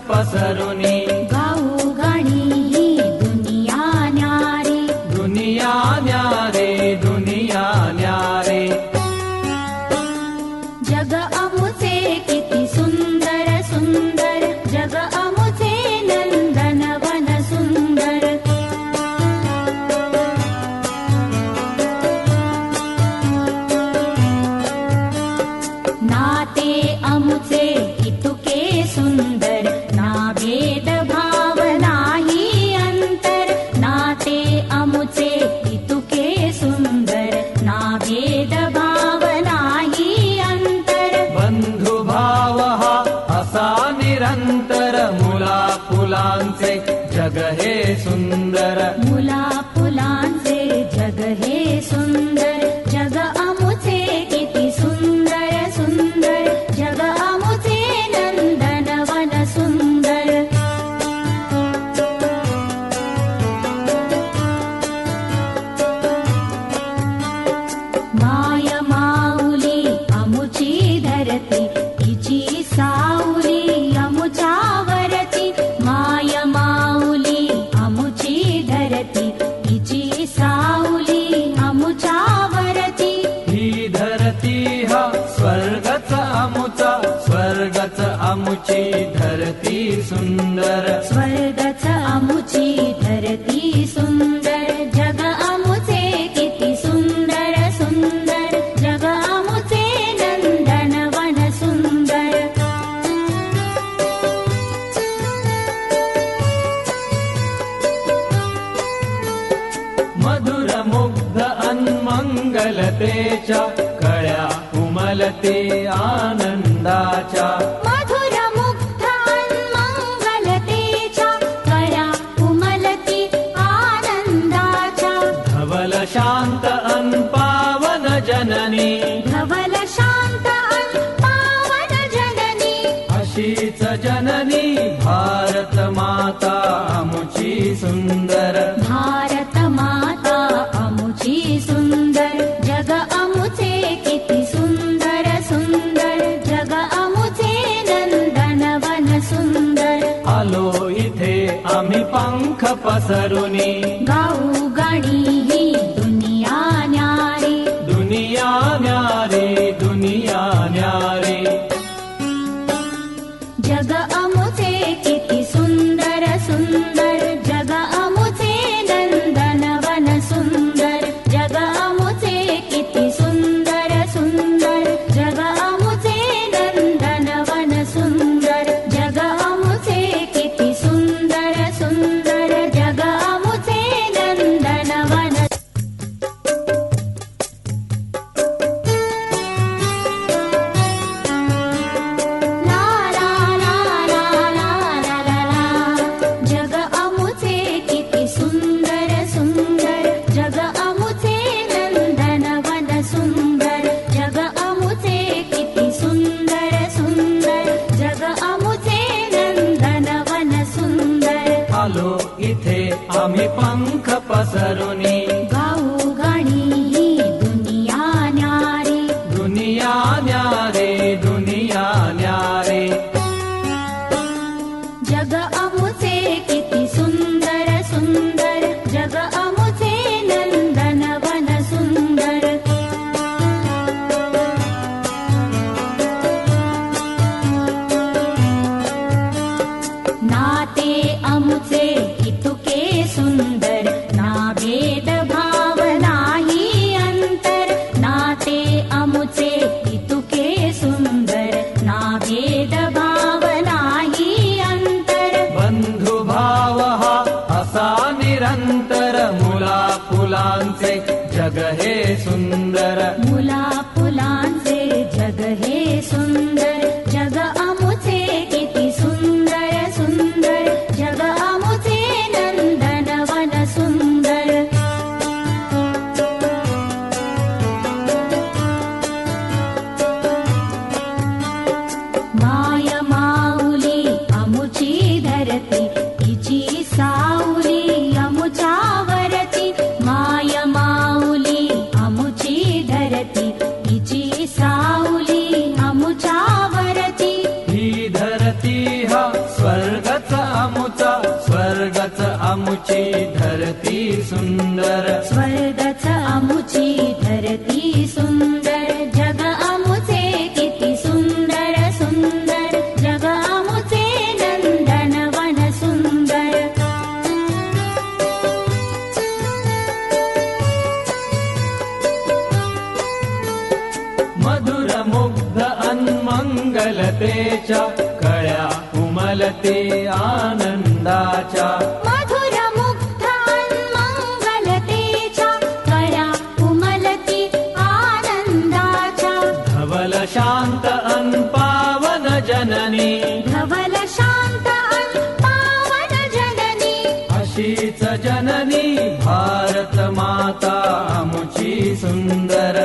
पसरुनी गाऊ गाणी ही दुनिया न्यारी दुनिया न्यारे दुनिया न्यारे जग अमुचे किती सुंदर सुंदर जग अमुचे नंदनवन सुंदर नाते अमुचे इतुके सुंदर ना भेद भाव नाही अंतर नाते अमुचे इतुके सुंदर ना भेद भाव नाही अंतर बंधु भाव हा असा निरंतर मुला फुलांचे जग हे सुंदर मुला फुलांचे जग हे सुंदर जग अमुचे किती सुंदर सुंदर जग अमुचे नंदनवन सुंदर माय माऊली अमुची धरती तिची सावली अमुच्यावरती माय माऊली अमुची धरती तिची सावली अमुच्यावरती ही धरती हा स्वर्गच अमुचा स्वर्गच अमुची धरती सुंदर स्वर्गच अमुची धरती सुंदर जग अमुचे किती सुंदर सुंदर जग अमुचे नंदनवन सुंदर मधुर मुग्ध अन्मंगलतेच्या कळ्या उमलते आनंदाच्या मधुर मुग्ध अन्मंगलतेच्या कळ्या उमलती आनंदाच्या धवल शांत पावन जननी धवल शांत पावन जननी अशीच जननी भारत माता अमुची सुंदर भारत माता अमुची सुंदर जग अमुचे किती सुंदर सुंदर जग अमुचे नंदनवन सुंदर आलो इथे आम्ही पंख पसरुनी गाऊ गाणी ही दुनिया न्यारी दुनिया न्यारे दुनिया न्यारे जग अमुचे किती सुंदर सुंदर जग अमुचे नंदनवन सुंदर जग अमुचे किती सुंदर सुंदर जग अमुचे नंदनवन सुंदर जग अमुचे किती सुंदर सुंदर जग अमुचे नंदनवन ला ला ला ला ला ला ला जग अमुचे किती सुंदर सुंदर जग अमुचे नंदनवन सुंदर जग अमुचे किती सुंदर सुंदर जग अमुचे नंदनवन सुंदर आलो इथे आम्ही पंख पसरुनी गाऊ गाणी ही दुनिया न्यारी दुनिया न्यारे दुनिया न्यारे जग अमुचे किती सुंदर सुंदर जग अमुचे नंदनवन सुंदर नाते अमुचे इतुके सुंदर ना भेद भाव नाही अंतर नाते अमुचे इतुके सुंदर ना भेद भाव नाही अंतर स्वर्गच आमुचा स्वर्गच आमुची धरती सुंदर स्वर्गच अमुची धरती सुंदर जग अमुचे किती सुंदर सुंदर जग अमुचे नंदनवन सुंदर मधुर मुग्ध अन्मंगलतेच्या कळ्या उमलते आनंदाच्या मधुर मुग्ध मंगलतेच्या कळ्या उमलती आनंदाच्या धवल शांत पावन जननी धवल शांत पावन जननी अशीच जननी भारत माता आमुची सुंदर